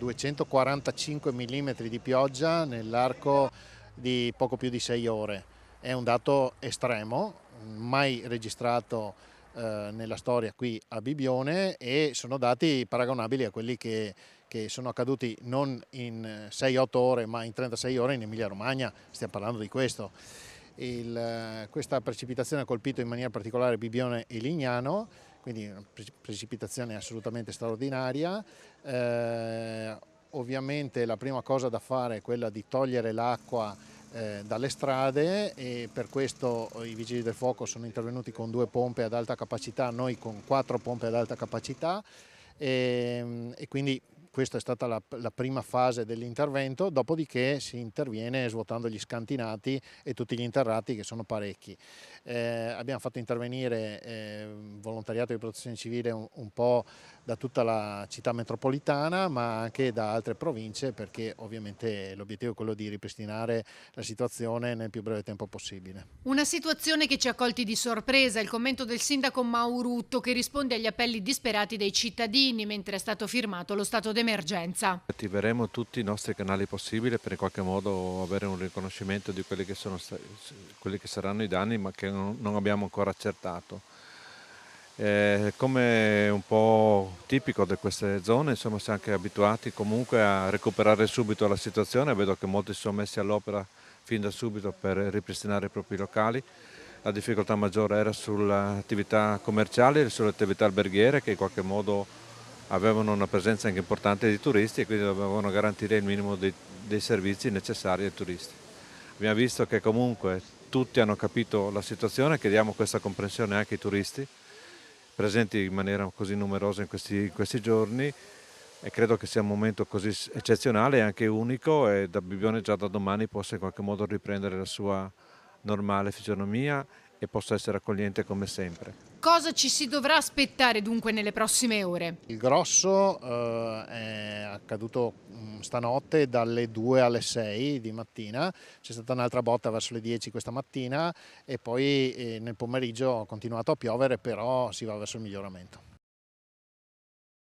245 mm di pioggia nell'arco di poco più di 6 ore. È un dato estremo, mai registrato nella storia qui a Bibbione, e sono dati paragonabili a quelli che sono accaduti non in 6-8 ore ma in 36 ore in Emilia Romagna. Stiamo parlando di questo. Questa precipitazione ha colpito in maniera particolare Bibbione e Lignano, quindi una precipitazione assolutamente straordinaria. Ovviamente la prima cosa da fare è quella di togliere l'acqua dalle strade, e per questo i vigili del fuoco sono intervenuti con 2 pompe ad alta capacità, noi con 4 pompe ad alta capacità, e quindi questa è stata la prima fase dell'intervento. Dopodiché si interviene svuotando gli scantinati e tutti gli interrati, che sono parecchi. Abbiamo fatto intervenire volontariato di protezione civile un po' da tutta la città metropolitana, ma anche da altre province, perché ovviamente l'obiettivo è quello di ripristinare la situazione nel più breve tempo possibile. Una situazione che ci ha colti di sorpresa, il commento del sindaco Maurutto, che risponde agli appelli disperati dei cittadini mentre è stato firmato lo stato d'emergenza. Attiveremo tutti i nostri canali possibili per in qualche modo avere un riconoscimento di quelli che quelli che saranno i danni, ma che non abbiamo ancora accertato. Come un po' tipico di queste zone, insomma, siamo anche abituati comunque a recuperare subito la situazione. Vedo che molti si sono messi all'opera fin da subito per ripristinare i propri locali. La difficoltà maggiore era sulle attività commerciali e sulle attività alberghiere, che in qualche modo avevano una presenza anche importante di turisti e quindi dovevano garantire il minimo dei servizi necessari ai turisti. Abbiamo visto che comunque tutti hanno capito la situazione, chiediamo questa comprensione anche ai turisti presenti in maniera così numerosa in questi giorni, e credo che sia un momento così eccezionale e anche unico, e da Bibbione già da domani possa in qualche modo riprendere la sua normale fisionomia e possa essere accogliente come sempre. Cosa ci si dovrà aspettare dunque nelle prossime ore? Il grosso è accaduto stanotte dalle 2 alle 6 di mattina, c'è stata un'altra botta verso le 10 questa mattina, e poi nel pomeriggio ha continuato a piovere, però si va verso il miglioramento.